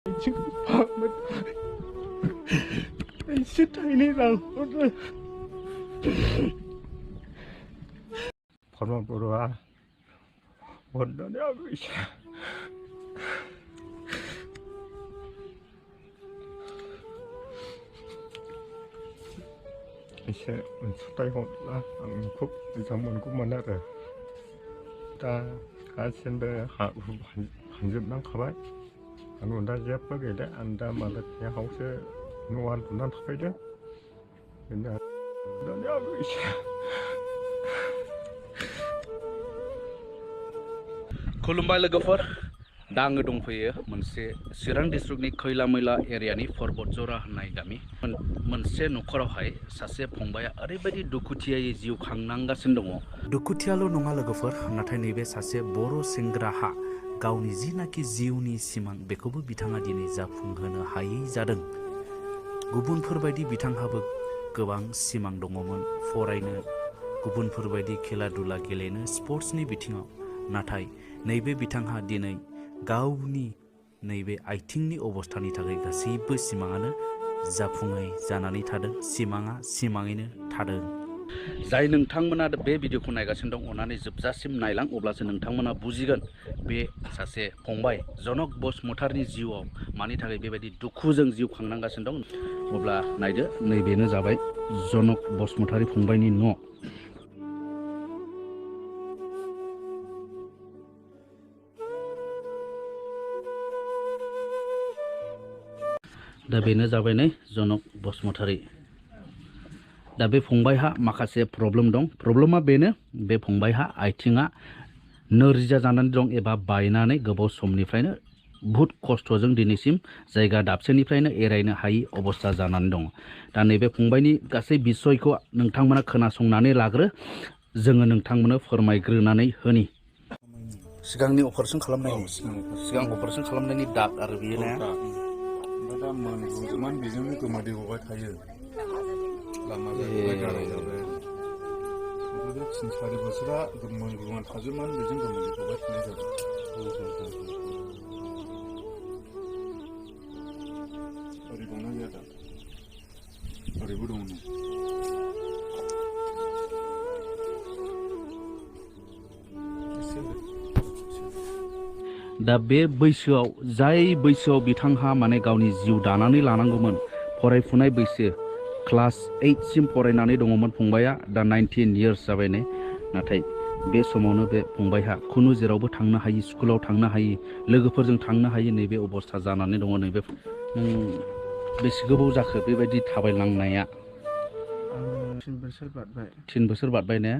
एसे अनसुंथाइ हरब्ला आं खुब मोजां मोनगौमोन आरो दा गासिबो हा हु फानजोबनांखाबाय आं दा जेबो गैला आं दा मालायनियावसो न'आ लुनानै थाफैदों बेनो दानिया एसे खुलुमबाय लोगोफोर दा आङो दंफैयो मोनसे चिरां डिस्ट्रिक्टनि खैला मैला एरियानि पर्बतजरा होननाय गामि मोनसे न'खरावहाय सासे फंबाया ओरैबायदि दुखुथियायै जिउ खांनांगासिनो दङ दुखुथियाल' नङा लोगोफोर नाथाय नैबे सासे बर' सेंग्राहा गावनि जिनाखि जिउनि सिमां बेखौबो बिथाङा दिनै जाफुंहोनो हायै जादों गुबुनफोरबायदि बिथांहाबो गोबां सिमां दङमोन फरायनो गुबुनफोरबायदि खेला दुला गेलेनो स्पर्ट्सनि बिथिङाव नाथाय नैबे बिथांहा दिनै गावनि नैबे आथिंनि अबस्थानि थाखाय गासैबो सिमाङानो जाफुङै जानानै थादों सिमाङा सिमाङैनो थादों जाय नोंथांमोना बे भिडिअखौ नायगासिनो दं अननानै जोबजासिम नायलां अब्लासो नोंथांमोना बुजिगोन बे सासे फंबाय जनक बसुमतारिनि जिउआव मानि थाखाय बेबायदि दुखुजों जिउ खांनांगासिनो दं अब्ला नायदो नैबेनो जाबाय जनक बसुमतारि फंबायनि न' दा बेनो जाबाय नै जनक बसुमतारि दा बे फंबायहा माखासे प्रब्लेम दं प्रब्लेमा बेनो बे फंबायहा आथिङा नोरजिया जानानै दं एबा बायनानै गोबाव समनिफ्रायनो बुहुत खस्थ'जों दिनैसिम जायगा दाबसेनिफ्रायनो एरायनो हायि अबस्था जानानै दं दा नैबे फंबायनि गासै बिसयखौ नोंथांमोना खोनासंनानै लाग्रो जोङो नोंथांमोननो फोरमायग्रोनानै होनि सिगांनि अपारेसन खालामनायनि सिगां अपारेसन खालामनायनि दाग आरो बियो ना दा मोनगौजोबमान बेजोंनो गोमादै गबाय थायो लामा जाबाय गाराय जाबाय ओमफ्राय 3-4 बोसोरा मोनगौमान थाजोबमान बेजों गोमादै गबाय थानाय जाबाय ओरै दंना गैया दा ओरैबो दङ दा बे बैसोआव जाय बैसोआव बिथांहा माने गावनि जिउ दानानै लानांगौमोन फरायफुनाय बैसो क्लास 8 सिम फरायनानै दङमोन फंबाया दा 19 इयार्स जाबाय ने नाथाय बे समावनो बे फंबायहा खुनु जेरावबो थांनो हायि स्कुलाव थांनो हायि लोगोफोरजों थांनो हायि नैबे अबस्था जानानै दङ नैबे बेसे गोबाव जाखो बेबायदि थाबायलांनाया 3 बोसोर बारबाय ने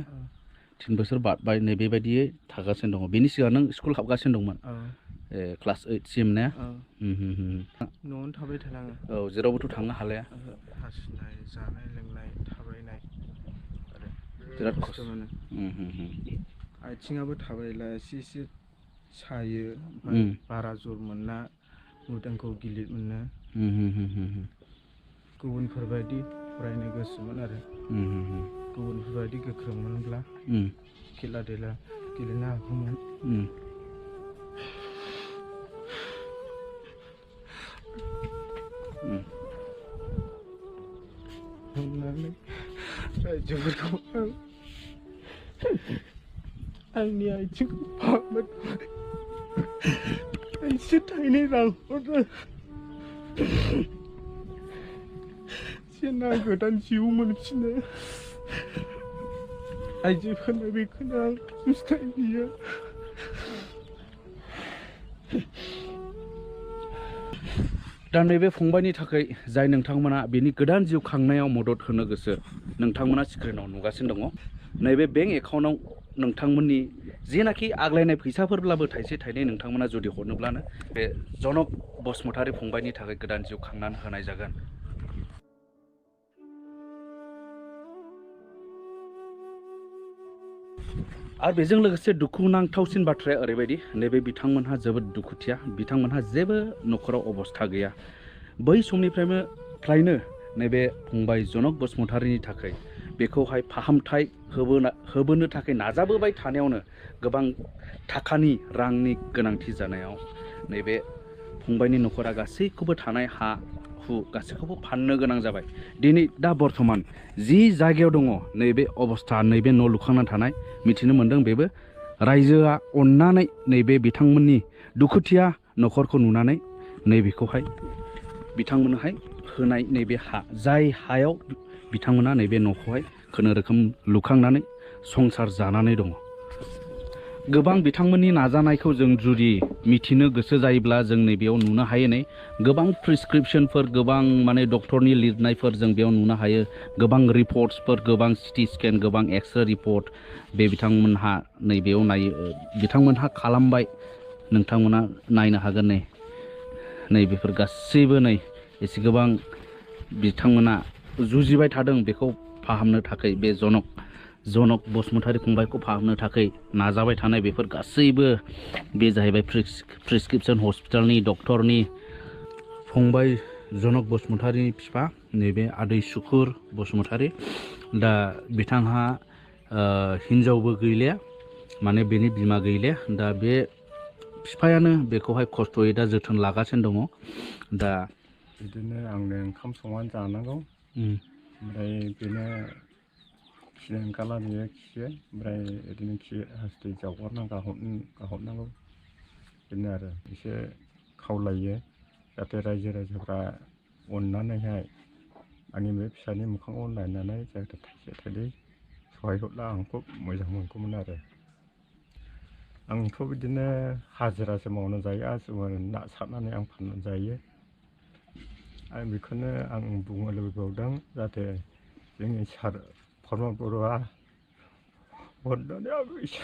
3 बोसोर बारबाय नै बेबायदियै थागासिनो दङ बेनि सिगां नों स्कुल हाबगासिनो दंमोन क्लास 8 सिम ने न'आवनो थाबाय थानाङो औ जेरावबोथ' थांनो हालाया हासुनाय जानाय लोंनाय थाबायनाय आरो बिराद खस्थ' मोनो आथिङाबो थाबायला एसे सायो ओमफ्राय बारा जर मोनना मोदोमखौ गिलिर मोनो गुबुनफोरबायदि फरायनो गोसोमोन आरो गुबुनफोरबायदि गोख्रों मोनब्ला खेला देला गेलेनो हागौमोन अननानै रायजोफोरखौ आंनि आथिंखौ फाहामनो एसे थाइनै रां हरदो जेन आं गोदान जिउ मोनफिनो आइजोफोरनो बेखौनो आं हास्थाय बियो दा नैबे फंबायनि थाखाय जाय नोंथांमोना बेनि गोदान जिउ खांनायाव मदद होनो गोसो नोंथांमोना स्क्रिनाव नुगासिनो दङ नैबे बेंक एकाउन्टाव नोंथांमोननि जेनाखि आग्लायनाय फैसाफोरब्लाबो थाइसे थाइनै नोंथांमोना जुदि हरनोब्लानो बे जनक बसुमतारि फंबायनि थाखाय गोदान जिउ खांनानै होनाय जागोन आरो बेजों लोगोसे दुखुनांथावसिन बाथ्राया ओरैबायदि नैबे बिथांमोनहा जोबोद दुखुथिया बिथांमोनहा जेबो न'खराव अबस्था गैया बै समनिफ्रायनो नैबे फंबाय जनक बसुमतारिनि थाखाय बेखौहाय फाहामथाय होबोनो थाखाय नाजाबोबाय थानायावनो गोबां थाखानि रांनि गोनांथि जानायाव नैबे फंबायनि न'खरा गासैखौबो थानाय हा हु गासैखौबो फाननो गोनां जाबाय। दिनै दा बर्थमान जि जायगायाव दङ नैबे अबस्था, नैबे न' लुखांना थानाय मिथिनो मोन्दों बेबो रायजोआ अननानै नैबे बिथांमोननि दुखुथिया न'खरखौ नुनानै नैबेखौहाय बिथांमोननोहाय होनाय नैबे हा, जाय हायाव बिथांमोना नैबे न'खौहाय खुनुरोखोम लुखांनानै संसार जानानै दङ। गोबां बिथांमोननि नाजानायखौ जों जुदि मिथिनो गोसो जायोब्ला जों नैबेयाव नुनो हायो नै गोबां प्रिसक्रिप्शनफोर, गोबां माने डक्टरनि लिरनायफोर जों बेयाव नुनो हायो, गोबां रिपर्टसफोर, गोबां सिटि स्केन, गोबां एक्सरे रिपर्ट बे बिथांमोनहा नैबेयाव नायो, बिथांमोनहा खालामबाय। नोंथांमोना नायनो हागोन नै बेफोर गासैबो नै एसे गोबां बिथांमोना जुजिबाय थादों बेखौ फाहामनो थाखाय, बे जनक बसुमतारी फंबायखौ फाहामनो थाखाय नाजाबाय थानाय बेफोर गासैबो बे जाहैबाय प्रिसक्रिप्शन हस्पिटालनि डक्टरनि। फंबाय जनक बसुमतारीनि बिफा नैबे आदै सुकुर बसुमतारी, दा बिथांहा हिन्जावबो गैलिया, माने बेनि बिमा गैलिया। दा बे बिफायानो बेखौहाय खस्थ'यै दा जोथोन लागासिनो दङ। दा बिदिनो आंनो ओंखाम संनानै जानांगौ, ओमफ्राय बेनो खिनो ओंखारला बियो खियो, ओमफ्राय बिदिनो खि हासुदै गाहरनांगौ। बिदिनो आरो एसे खावलायो जाहाथे रायजो राजाफ्रा अननानैहाय आंनि बे फिसानि मोखाङाव नायनानै जाहाथे थाइसे थाइनै सहाय हरला आं खुब मोजां मोनगौमोन आरो। आंथ' बिदिनो हाजिरासो मावना जायो, आरो ना सारनानै आं फाननानै जायो। आं बेखौनो आं बुंनो लुबैबावदों जाहाथे जोंनि सार फर्मा बर'आ अननानै आंखौ एसे